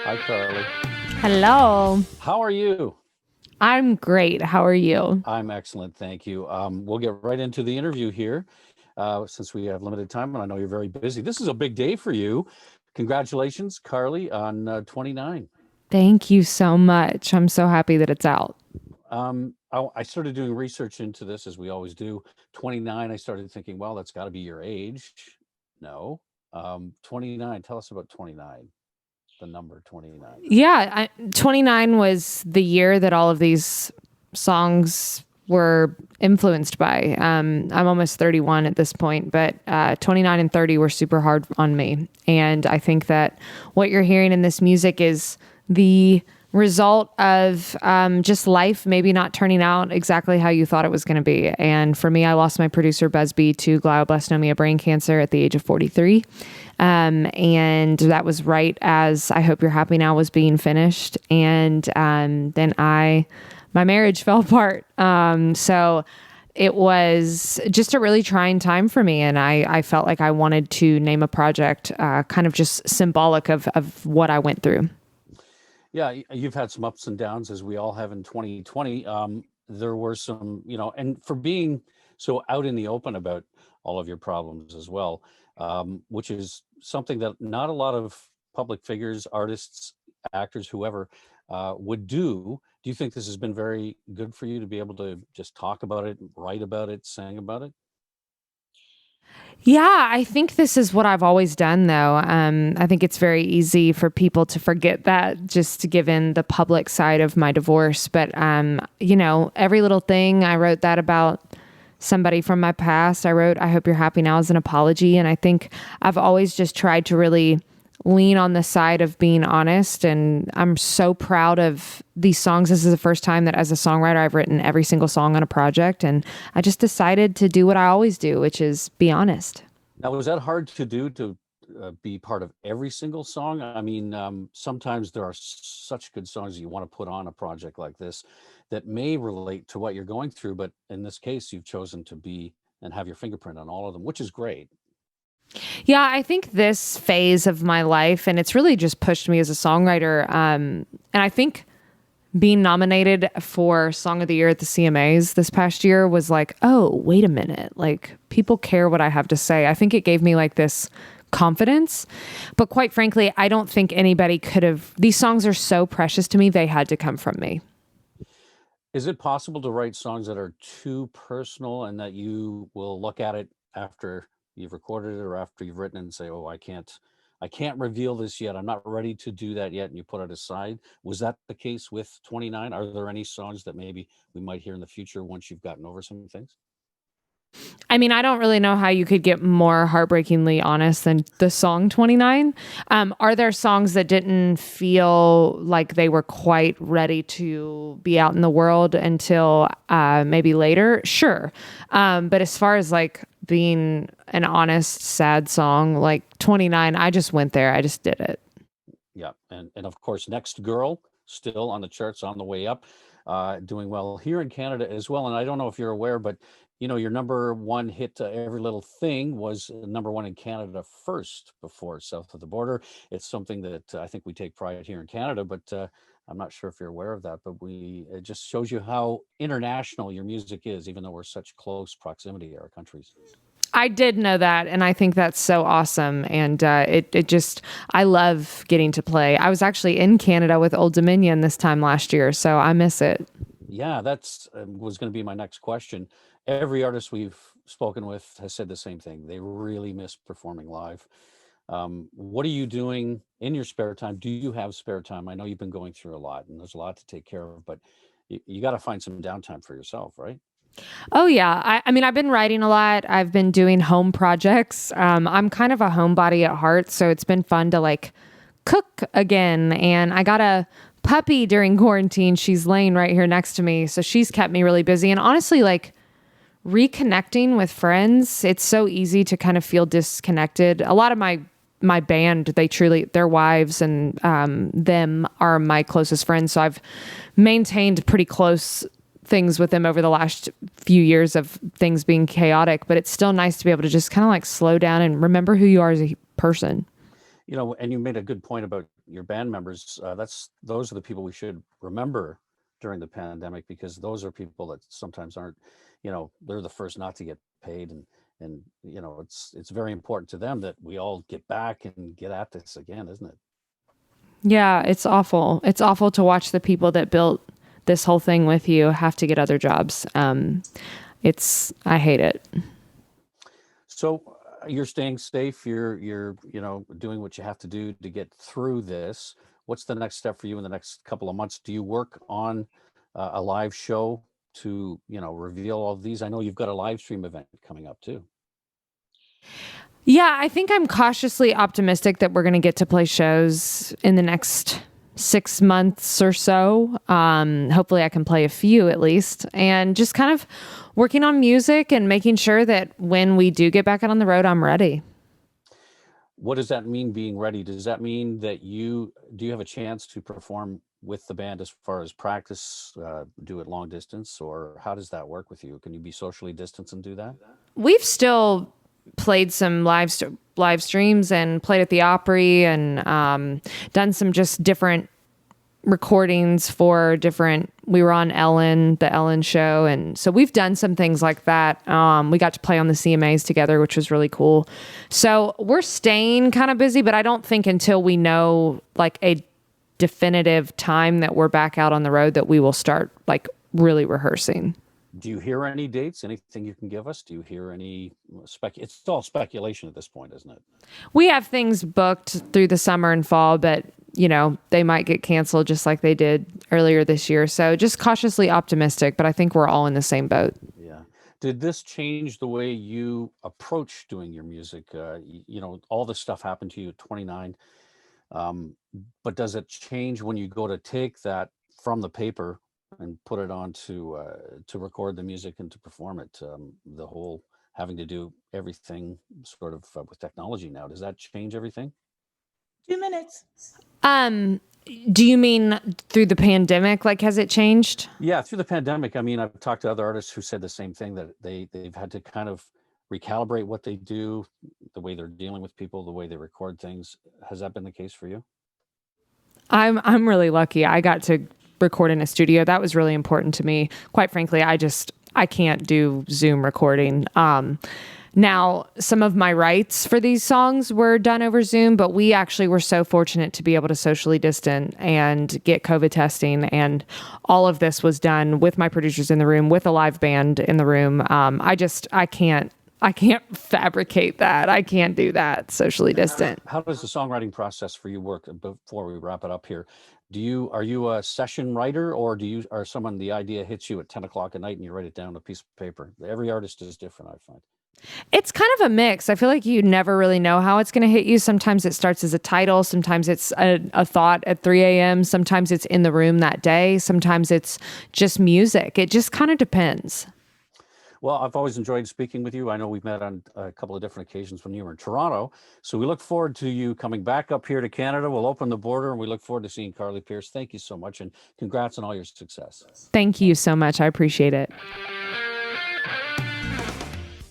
Hi, Carly. Hello. How are you? I'm great. How are you? I'm excellent, thank you. We'll get right into the interview here since we have limited time, and I know you're very busy. This is a big day for you. Congratulations, Carly, on 29. Thank you so much. I'm so happy that it's out. I started doing research into this, as we always do. 29, I started thinking, well, that's got to be your age. No. 29, tell us about 29, the number 29. 29 was the year that all of these songs were influenced by. I'm almost 31 at this point, but 29 and 30 were super hard on me. And I think that what you're hearing in this music is the result of just life maybe not turning out exactly how you thought it was going to be. And for me, I lost my producer Busby to glioblastoma brain cancer at the age of 43. And that was right as I Hope You're Happy Now was being finished. And then my marriage fell apart. So it was just a really trying time for me. And I felt like I wanted to name a project kind of just symbolic of what I went through. Yeah, you've had some ups and downs, as we all have in 2020. There were some, and for being so out in the open about all of your problems as well, which is something that not a lot of public figures, artists, actors, whoever would do. Do you think this has been very good for you to be able to just talk about it, write about it, sing about it? Yeah, I think this is what I've always done, though. I think it's very easy for people to forget that just given the public side of my divorce. But, every little thing, I wrote that about somebody from my past. I wrote, I Hope You're Happy Now as an apology. And I think I've always just tried to really lean on the side of being honest. And I'm so proud of these songs. This is the first time that as a songwriter, I've written every single song on a project. And I just decided to do what I always do, which is be honest. Now, was that hard to do to be part of every single song? I mean, sometimes there are such good songs you want to put on a project like this that may relate to what you're going through, but in this case, you've chosen to be and have your fingerprint on all of them, which is great. Yeah, I think this phase of my life, and it's really just pushed me as a songwriter. And I think being nominated for Song of the Year at the CMAs this past year was like, oh, wait a minute. Like, people care what I have to say. I think it gave me like this confidence. But quite frankly, I don't think anybody could have. These songs are so precious to me, they had to come from me. Is it possible to write songs that are too personal and that you will look at it after you've recorded it or after you've written it and say, "Oh, I can't reveal this yet. I'm not ready to do that yet," and you put it aside? Was that the case with 29? Are there any songs that maybe we might hear in the future once you've gotten over some things? I mean, I don't really know how you could get more heartbreakingly honest than the song 29. Are there songs that didn't feel like they were quite ready to be out in the world until maybe later? Sure. But as far as like being an honest, sad song, like 29, I just went there. I just did it. Yeah, and of course, Next Girl still on the charts, on the way up, doing well here in Canada as well. And I don't know if you're aware, but your number one hit, "Every Little Thing," was number one in Canada first before South of the Border. It's something that I think we take pride here in Canada, but I'm not sure if you're aware of that. But it just shows you how international your music is, even though we're such close proximity to our countries. I did know that, and I think that's so awesome. And it just, I love getting to play. I was actually in Canada with Old Dominion this time last year, so I miss it. Yeah, that's was going to be my next question. Every artist we've spoken with has said the same thing. They really miss performing live. What are you doing in your spare time? Do you have spare time? I know you've been going through a lot and there's a lot to take care of, but you got to find some downtime for yourself, right? Oh yeah, I mean, I've been writing a lot. I've been doing home projects. I'm kind of a homebody at heart, so it's been fun to like cook again. And I got a puppy during quarantine. She's laying right here next to me, so she's kept me really busy. And honestly, like reconnecting with friends, it's so easy to kind of feel disconnected. A lot of my band, they truly, their wives and them are my closest friends, so I've maintained pretty close things with them over the last few years of things being chaotic. But it's still nice to be able to just kind of like slow down and remember who you are as a person. And you made a good point about your band members, those are the people we should remember during the pandemic, because those are people that sometimes aren't, they're the first not to get paid, and it's very important to them that we all get back and get at this again, isn't it? Yeah, it's awful. It's awful to watch the people that built this whole thing with you have to get other jobs. I hate it. So you're staying safe. You're doing what you have to do to get through this. What's the next step for you in the next couple of months? Do you work on a live show to reveal all of these? I know you've got a live stream event coming up too. Yeah, I think I'm cautiously optimistic that we're going to get to play shows in the next 6 months or so. Hopefully I can play a few at least, and just kind of working on music and making sure that when we do get back out on the road, I'm ready. What does that mean, being ready? Does that mean that do you have a chance to perform with the band as far as practice, do it long distance, or how does that work with you? Can you be socially distanced and do that? We've still played some live streams and played at the Opry, and done some just different recordings for different. We were on the Ellen show, and so we've done some things like that. We got to play on the CMAs together, which was really cool. So we're staying kind of busy, but I don't think until we know like a definitive time that we're back out on the road that we will start like really rehearsing. Do you hear any dates? Anything you can give us? Do you hear any it's all speculation at this point, isn't it? We have things booked through the summer and fall, but they might get canceled just like they did earlier this year. So just cautiously optimistic, but I think we're all in the same boat. Yeah. Did this change the way you approach doing your music? All this stuff happened to you at 29. But does it change when you go to take that from the paper and put it on to record the music and to perform it? The whole having to do everything sort of with technology now, does that change everything? 2 minutes. Do you mean through the pandemic? Like, has it changed? Yeah, through the pandemic. I mean, I've talked to other artists who said the same thing, that they've had to kind of recalibrate what they do, the way they're dealing with people, the way they record things. Has that been the case for you? I'm really lucky. I got to record in a studio. That was really important to me. Quite frankly, I can't do Zoom recording. Now, some of my rights for these songs were done over Zoom, but we actually were so fortunate to be able to socially distance and get COVID testing. And all of this was done with my producers in the room, with a live band in the room. I can't fabricate that. I can't do that socially distant. How does the songwriting process for you work? Before we wrap it up here, are you a session writer, or the idea hits you at 10 o'clock at night and you write it down on a piece of paper? Every artist is different, I find. It's kind of a mix. I feel like you never really know how it's going to hit you. Sometimes it starts as a title. Sometimes it's a thought at 3 a.m. Sometimes it's in the room that day. Sometimes it's just music. It just kind of depends. Well, I've always enjoyed speaking with you. I know we've met on a couple of different occasions when you were in Toronto. So we look forward to you coming back up here to Canada. We'll open the border, and we look forward to seeing Carly Pearce. Thank you so much, and congrats on all your success. Thank you so much. I appreciate it.